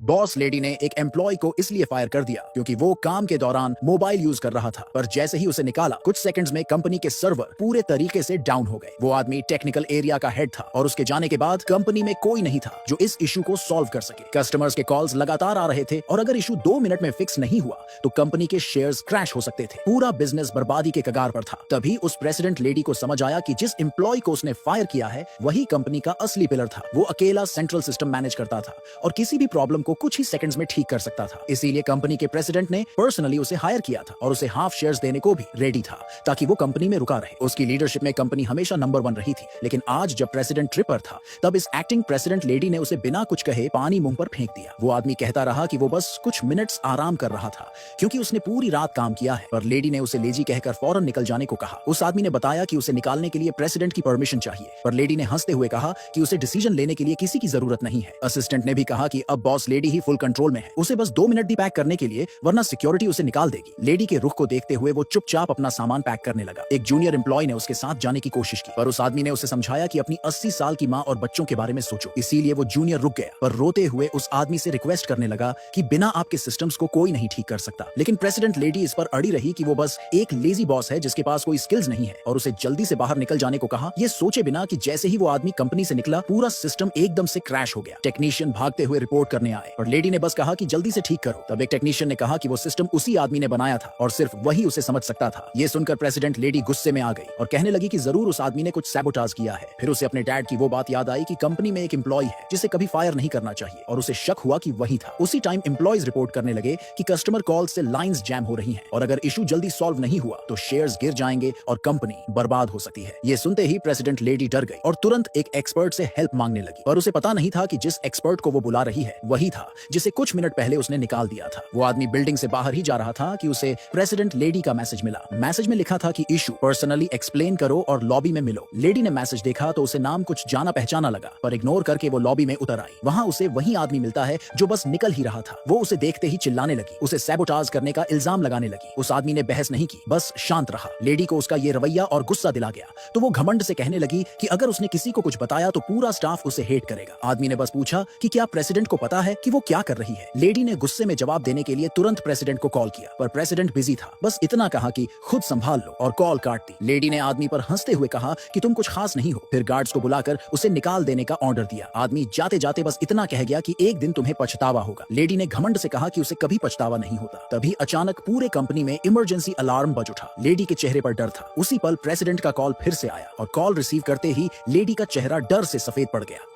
Boss lady ने एक employ को इसलिए फायर कर दिया क्योंकि वो काम के दौरान मोबाइल यूज कर रहा था, पर जैसे ही उसे निकाला कुछ सेकंड्स में कंपनी के सर्वर पूरे तरीके से डाउन हो गए। वो आदमी टेक्निकल एरिया का हेड था और उसके जाने के बाद कंपनी में कोई नहीं था जो इस इशू को सॉल्व कर सके। कस्टमर्स के कॉल्स लगातार आ रहे थे और अगर इशू 2 मिनट में फिक्स नहीं हुआ तो कंपनी के शेयर्स क्रैश हो सकते थे। पूरा बिजनेस बर्बादी के कगार पर था। तभी उस प्रेसिडेंट लेडी को समझ आया कि जिस एम्प्लॉय को उसने फायर किया है वही कंपनी का असली पिलर था। वो अकेला सेंट्रल सिस्टम मैनेज करता था और किसी भी प्रॉब्लम को कुछ ही सेकंड्स में ठीक कर सकता था। इसीलिए कंपनी के प्रेसिडेंट ने पर्सनली उसे हायर किया था और उसे हाफ शेयर्स देने को भी रेडी था ताकि वो कंपनी में रुका रहे। उसकी लीडरशिप में कंपनी हमेशा नंबर 1 रही थी, लेकिन आज जब प्रेसिडेंट ट्रिपर था तब इस एक्टिंग प्रेसिडेंट लेडी ने उसे बिना कुछ कहे पानी मुंह पर फेंक दिया। वो आदमी कहता रहा कि वो बस कुछ मिनट्स आराम कर रहा था क्योंकि उसने पूरी रात काम किया है, पर लेडी ने उसे लेजी कहकर फौरन निकल जाने को कहा। उस आदमी ने बताया कि उसे निकालने के लिए प्रेसिडेंट की परमिशन चाहिए, पर लेडी ने हंसते हुए कहा कि उसे डिसीजन लेने के लिए किसी की जरूरत नहीं है। असिस्टेंट ने भी कहा कि अब बॉस लेडी ही फुल कंट्रोल में है, उसे बस 2 मिनट भी पैक करने के लिए, वरना सिक्योरिटी उसे निकाल देगी। लेडी के रुख को देखते हुए वो चुपचाप अपना सामान पैक करने लगा। एक जूनियर एम्प्लॉय ने उसके साथ जाने की कोशिश की, पर उस आदमी ने उसे समझाया कि अपनी 80 साल की माँ और बच्चों के बारे में सोचो। इसीलिए वो जूनियर रुक गया, पर रोते हुए उस आदमी से रिक्वेस्ट करने लगा कि बिना आपके सिस्टम्स को कोई नहीं ठीक कर सकता। लेकिन प्रेसिडेंट लेडी इस पर अड़ी रही कि वो बस एक लेजी बॉस है जिसके पास कोई स्किल्स नहीं है, और उसे जल्दी से बाहर निकल जाने को कहा। ये सोचे बिना कि जैसे ही वो आदमी कंपनी से निकला पूरा सिस्टम एकदम से क्रैश हो गया। टेक्नीशियन भागते हुए रिपोर्ट करने आए और लेडी ने बस कहा कि जल्दी से ठीक करो। तब एक टेक्नीशियन ने कहा कि वो सिस्टम उसी आदमी ने बनाया था और सिर्फ वही उसे समझ सकता था। ये सुनकर प्रेसिडेंट लेडी गुस्से में आ गई और कहने लगी कि जरूर उस आदमी ने कुछ सैबोटाज किया है। फिर उसे अपने डैड की वो बात याद आई कि कंपनी में एक एम्प्लॉय है जिसे कभी फायर नहीं करना चाहिए, और उसे शक हुआ कि वही था। उसी टाइम एम्प्लॉयज रिपोर्ट करने लगे कि कस्टमर कॉल से लाइंस जैम हो रही हैं और अगर इशू जल्दी सॉल्व नहीं हुआ तो शेयर्स गिर जाएंगे और कंपनी बर्बाद हो सकती है। ये सुनते ही प्रेसिडेंट लेडी डर गई और तुरंत एक एक्सपर्ट से हेल्प मांगने लगी, पर उसे पता नहीं था कि जिस एक्सपर्ट को वो बुला रही है वही था जिसे कुछ मिनट पहले उसने निकाल दिया था। वो आदमी बिल्डिंग से बाहर ही जा रहा था कि उसे प्रेसिडेंट लेडी का मैसेज मिला। मैसेज में लिखा था कि इशू पर्सनली एक्सप्लेन करो और लॉबी में मिलो। लेडी ने मैसेज देखा तो उसे नाम कुछ जाना पहचाना लगा, पर इग्नोर करके वो लॉबी में उतर आई। वहां उसे वही आदमी मिलता है जो बस निकल ही रहा था। वो उसे देखते ही चिल्लाने लगी, उसे सैबोटाज करने का इल्जाम लगाने लगी। उस आदमी ने बहस नहीं की, बस शांत रहा। लेडी को उसका ये रवैया और गुस्सा दिला गया तो वो घमंड से कहने लगी कि अगर उसने किसी को कुछ बताया तो पूरा स्टाफ उसे हेट करेगा। आदमी ने बस पूछा कि क्या प्रेसिडेंट को पता है कि वो क्या कर रही है। लेडी ने गुस्से में जवाब देने के लिए तुरंत प्रेसिडेंट को कॉल किया, पर प्रेसिडेंट बिजी था। बस इतना कहा कि खुद संभाल लो और कॉल काट दी। लेडी ने आदमी पर हंसते हुए कहा कि तुम कुछ खास नहीं हो, फिर गार्ड्स को बुलाकर उसे निकाल देने का ऑर्डर दिया। आदमी जाते जाते बस इतना कह गया कि एक दिन तुम्हें पछतावा होगा। लेडी ने घमंड से कहा कि उसे कभी पछतावा नहीं होता। तभी अचानक पूरे कंपनी में इमरजेंसी अलार्म बज उठा। लेडी के चेहरे पर डर था। उसी पल प्रेसिडेंट का कॉल फिर से आया और कॉल रिसीव करते ही लेडी का चेहरा डर से सफेद पड़ गया।